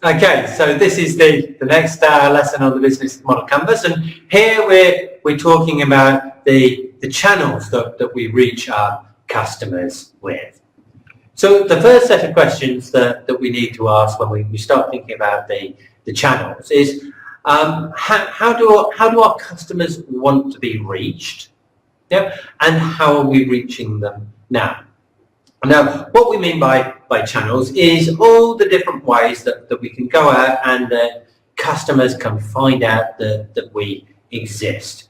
Okay, so this is the next lesson on the business model canvas, and here we're talking about the channels that we reach our customers with. So the first set of questions that we need to ask when we start thinking about the channels is how do our customers want to be reached? Yeah, and how are we reaching them now? Now, what we mean by channels is all the different ways that we can go out and that customers can find out that we exist.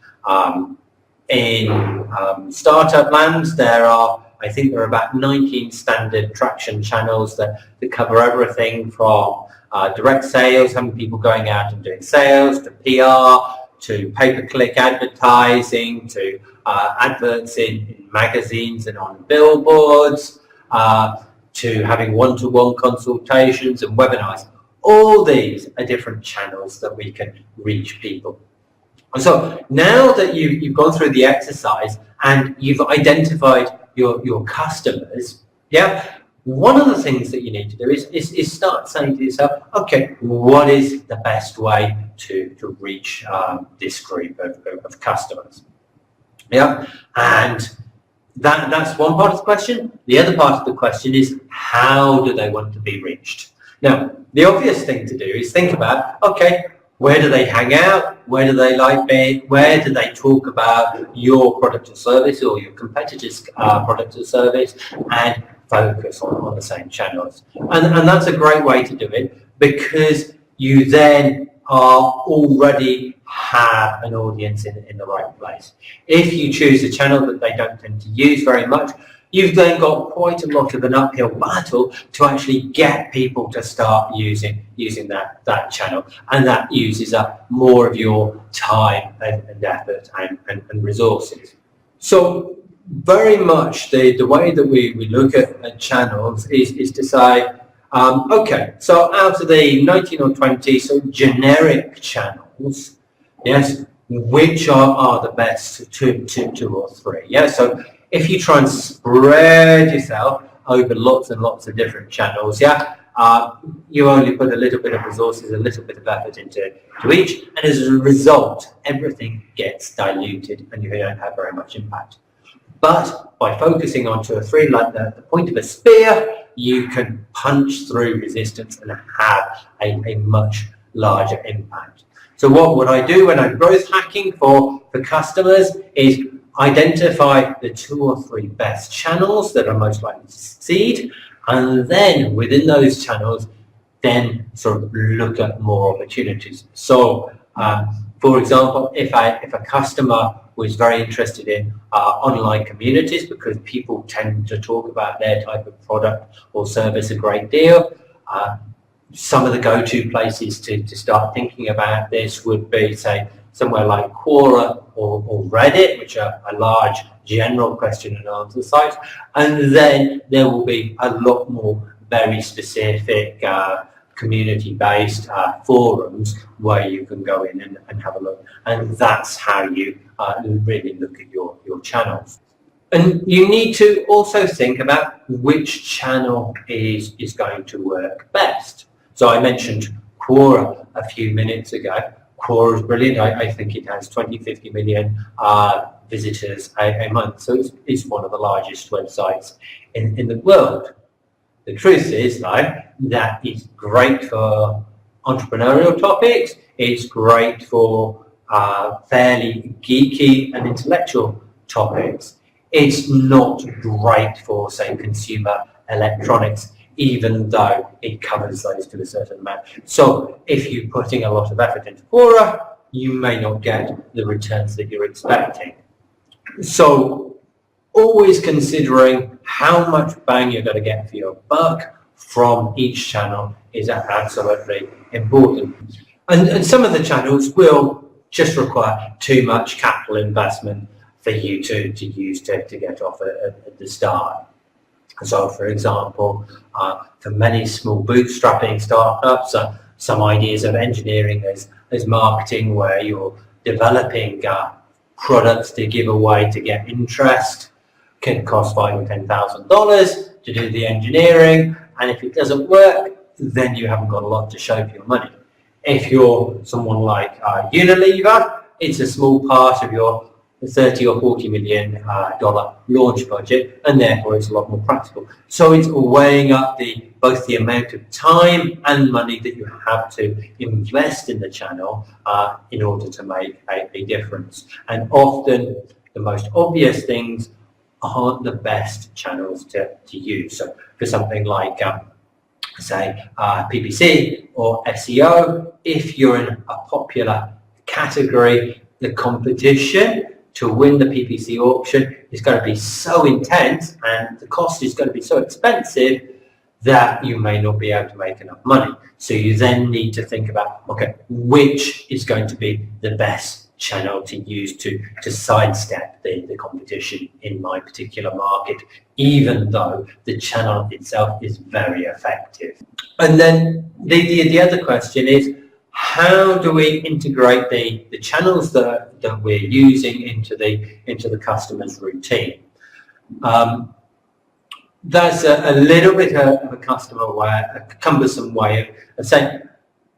In startup lands, I think there are about 19 standard traction channels that cover everything from direct sales, having people going out and doing sales, to PR, to pay-per-click advertising, to adverts in magazines and on billboards, to having one-to-one consultations and webinars. All these are different channels that we can reach people. And so now that you've gone through the exercise and you've identified your customers, yeah, one of the things that you need to do is start saying to yourself, okay, what is the best way to reach this group of customers? Yeah, and that's one part of the question. The other part of the question is, how do they want to be reached? Now, the obvious thing to do is think about, okay, where do they hang out? Where do they like being? Where do they talk about your product or service or your competitors' product or service, and focus on the same channels? And that's a great way to do it, because you then already have an audience in the right place. If you choose a channel that they don't tend to use very much, you've then got quite a lot of an uphill battle to actually get people to start using that channel, and that uses up more of your time and effort and resources. So very much the way that we look at channels is to say, okay, so out of the 19 or 20 so generic channels, yes, which are the best two or three? Yeah, so if you try and spread yourself over lots and lots of different channels, yeah, you only put a little bit of resources, a little bit of effort into each, and as a result, everything gets diluted and you don't have very much impact. But by focusing on 2 or 3, like the point of a spear, you can punch through resistance and have a much larger impact. So what would I do when I'm growth hacking for customers is identify the 2 or 3 best channels that are most likely to succeed, and then within those channels, then sort of look at more opportunities. So, for example, if a customer was very interested in online communities, because people tend to talk about their type of product or service a great deal, some of the go-to places to start thinking about this would be, say, somewhere like Quora or Reddit, which are a large general question and answer sites, and then there will be a lot more very specific community-based forums where you can go in and have a look, and that's how you really look at your channels. And you need to also think about which channel is going to work best. So I mentioned Quora a few minutes ago. Quora is brilliant. I think it has 50 million visitors a month, so it's one of the largest websites in the world. The truth is, though, that it's great for entrepreneurial topics, it's great for fairly geeky and intellectual topics. It's not great for, say, consumer electronics, even though it covers those to a certain amount. So if you're putting a lot of effort into Quora, you may not get the returns that you're expecting. So always considering how much bang you're going to get for your buck from each channel is absolutely important. And some of the channels will just require too much capital investment for you to use to get off at the start. So, for example, for many small bootstrapping startups, some ideas of engineering as marketing, where you're developing products to give away to get interest, can cost $5,000 or $10,000 to do the engineering, and if it doesn't work, then you haven't got a lot to show for your money. If you're someone like Unilever, it's a small part of your 30 or 40 million dollar launch budget, and therefore it's a lot more practical. So it's weighing up both the amount of time and money that you have to invest in the channel in order to make a difference. And often the most obvious things aren't the best channels to use. So for something like say PPC or SEO, if you're in a popular category, the competition to win the PPC auction is going to be so intense and the cost is going to be so expensive that you may not be able to make enough money. So you then need to think about, okay, which is going to be the best channel to use to sidestep the competition in my particular market, even though the channel itself is very effective. And then the other question is, how do we integrate the channels that we're using into the customer's routine? That's a little bit of a cumbersome way of saying,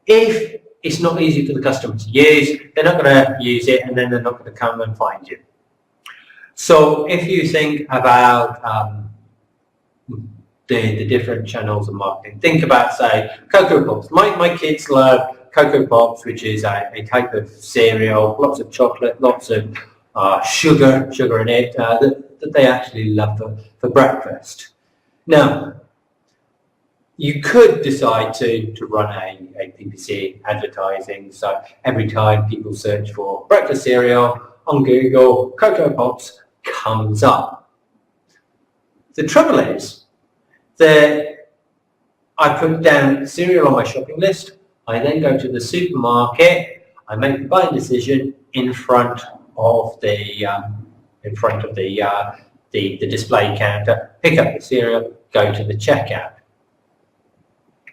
if it's not easy for the customer to use, they're not going to use it, and then they're not going to come and find you. So if you think about the different channels of marketing, think about, say, Cocoa Pops. My kids love Cocoa Pops, which is a type of cereal, lots of chocolate, lots of sugar in it, that they actually love for breakfast. Now, you could decide to run a PPC advertising, so every time people search for breakfast cereal on Google, Cocoa Pops comes up. The trouble is that I put down cereal on my shopping list, I then go to the supermarket, I make the buying decision in front of the display counter, pick up the cereal, go to the checkout.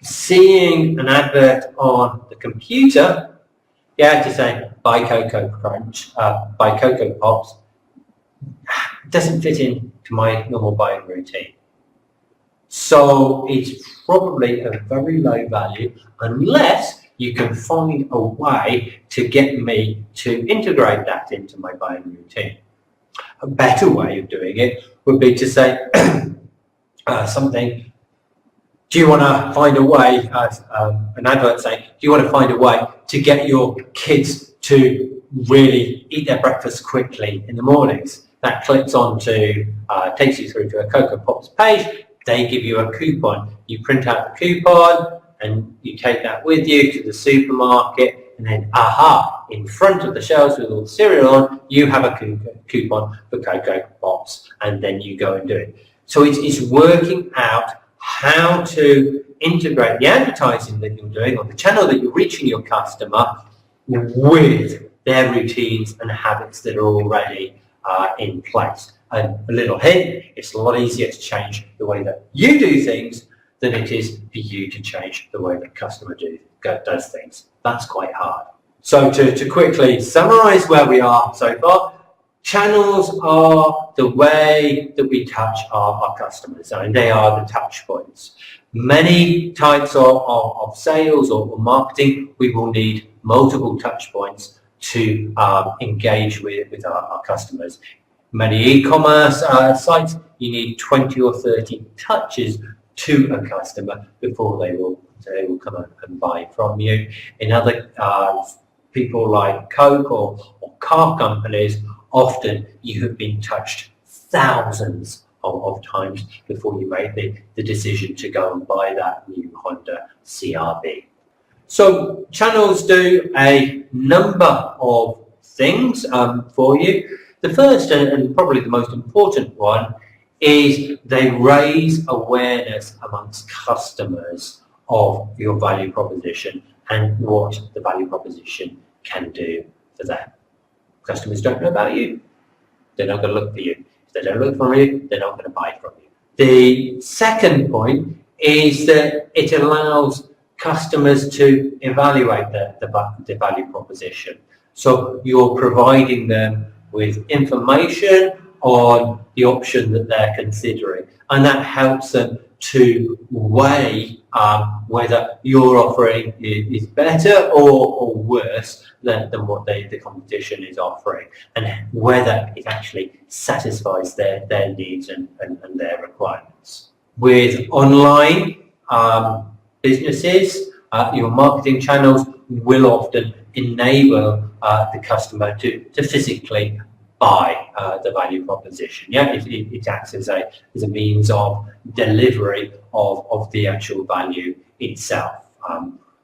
Seeing an advert on the computer, to say buy Cocoa Pops, doesn't fit into my normal buying routine. So it's probably a very low value unless you can find a way to get me to integrate that into my buying routine. A better way of doing it would be to say something, do you want to find a way, an advert saying, do you want to find a way to get your kids to really eat their breakfast quickly in the mornings? That clicks on to, takes you through to a Cocoa Pops page. They give you a coupon. You print out the coupon and you take that with you to the supermarket, and then, in front of the shelves with all the cereal on, you have a coupon for Cocoa Pops, and then you go and do it. So it's working out how to integrate the advertising that you're doing on the channel that you're reaching your customer with their routines and habits that are already in place. And a little hint, it's a lot easier to change the way that you do things than it is for you to change the way the customer does things. That's quite hard. So to quickly summarize where we are so far, channels are the way that we touch our customers, and they are the touch points. Many types of sales or marketing, we will need multiple touch points to engage with our customers. Many e-commerce sites, you need 20 or 30 touches to a customer before they will come and buy from you. In other people like Coke or car companies, often you have been touched thousands of times before you make the decision to go and buy that new Honda CR-V. So channels do a number of things for you. The first and probably the most important one is they raise awareness amongst customers of your value proposition and what the value proposition can do for them. Customers don't know about you, they're not going to look for you. If they don't look for you, they're not going to buy from you. The second point is that it allows customers to evaluate the value proposition. So you're providing them with information on the option that they're considering, and that helps them to weigh whether your offering is better or worse than what the competition is offering, and whether it actually satisfies their needs and their requirements. With online businesses, your marketing channels will often enable the customer to physically buy the value proposition. Yeah, it acts as a means of delivery of the actual value itself.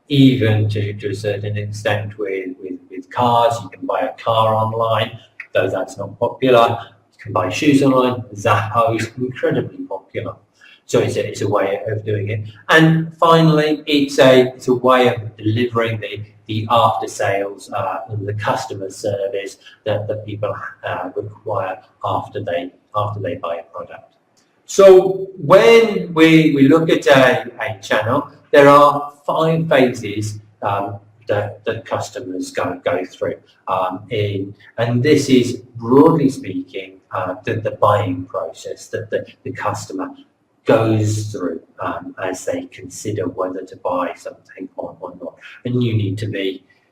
Even to a certain extent with cars, you can buy a car online, though that's not popular. You can buy shoes online. Zappos is incredibly popular. So it's a way of doing it. And finally, it's a way of delivering the after sales and the customer service that people require after they buy a product. So when we look at a channel, there are 5 phases that customers go through, and this is, broadly speaking, the buying process that the customer goes through as they consider whether to buy something or not. And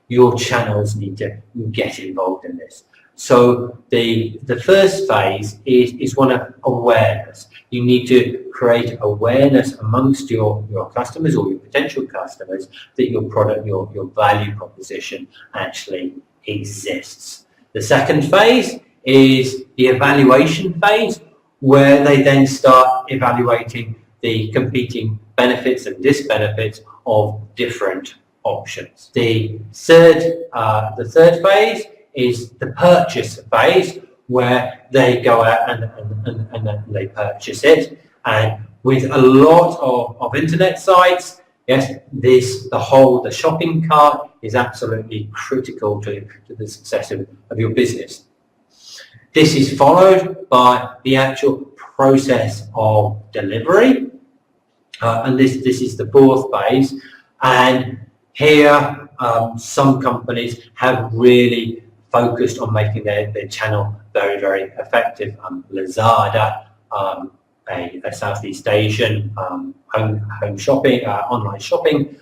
your channels need to get involved in this. So the first phase is one of awareness. You need to create awareness amongst your customers or your potential customers that your product, your value proposition actually exists. The second phase is the evaluation phase, where they then start evaluating the competing benefits and disbenefits of different options. The third phase is the purchase phase, where they go out and they purchase it. And with a lot of internet sites, yes, the shopping cart is absolutely critical to the success of your business. This is followed by the actual process of delivery, and this is the fourth phase. And here, some companies have really focused on making their channel very, very effective. Lazada, a Southeast Asian home shopping, online shopping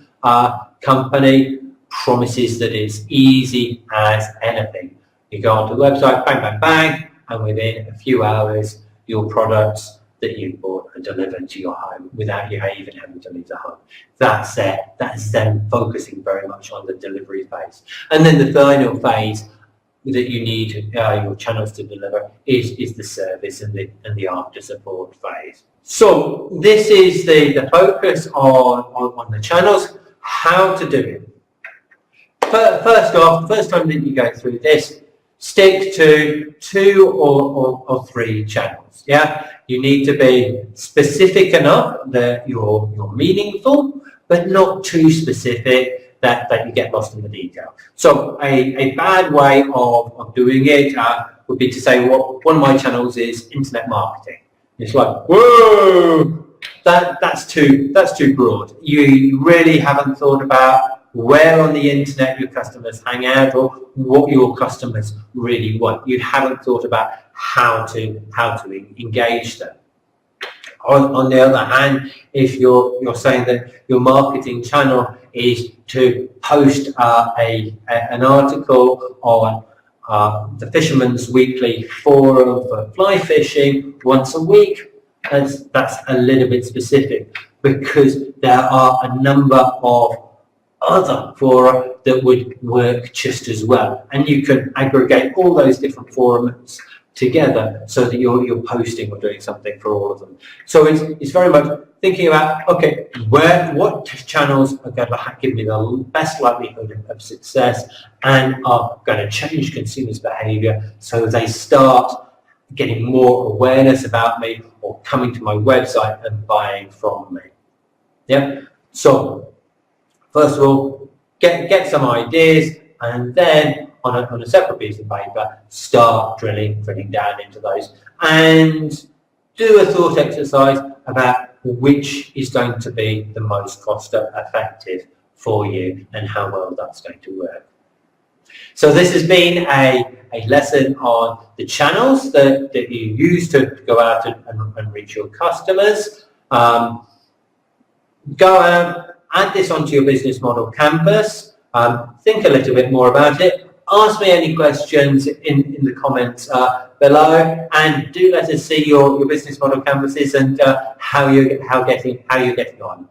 company, promises that it's easy as anything. You go onto the website, bang, bang, bang, and within a few hours, your products that you bought are delivered to your home without you even having to leave the home. That's them focusing very much on the delivery phase. And then the final phase that you need your channels to deliver is the service and the after support phase. So this is the focus on the channels. How to do it. First off, the first time that you go through this, stick to 2 or 3 channels. Yeah, you need to be specific enough that you're meaningful, but not too specific that you get lost in the detail. So a bad way of doing it would be to say, well, one of my channels is internet marketing. It's like, whoa, that's too broad. You really haven't thought about where on the internet your customers hang out or what your customers really want. You haven't thought about how to engage them. On the other hand, if you're saying that your marketing channel is to post an article on the Fisherman's Weekly forum for fly fishing once a week, that's a little bit specific, because there are a number of other fora that would work just as well, and you can aggregate all those different forums together so that you're posting or doing something for all of them. So it's very much thinking about, okay, what channels are going to give me the best likelihood of success and are going to change consumers' behavior so they start getting more awareness about me or coming to my website and buying from me. Yeah. So first of all, get some ideas, and then on a separate piece of paper, start drilling down into those, and do a thought exercise about which is going to be the most cost effective for you and how well that's going to work. So this has been a lesson on the channels that you use to go out and reach your customers. go out, add this onto your business model canvas, think a little bit more about it. Ask me any questions in the comments below, and do let us see your business model canvases and how you're getting on.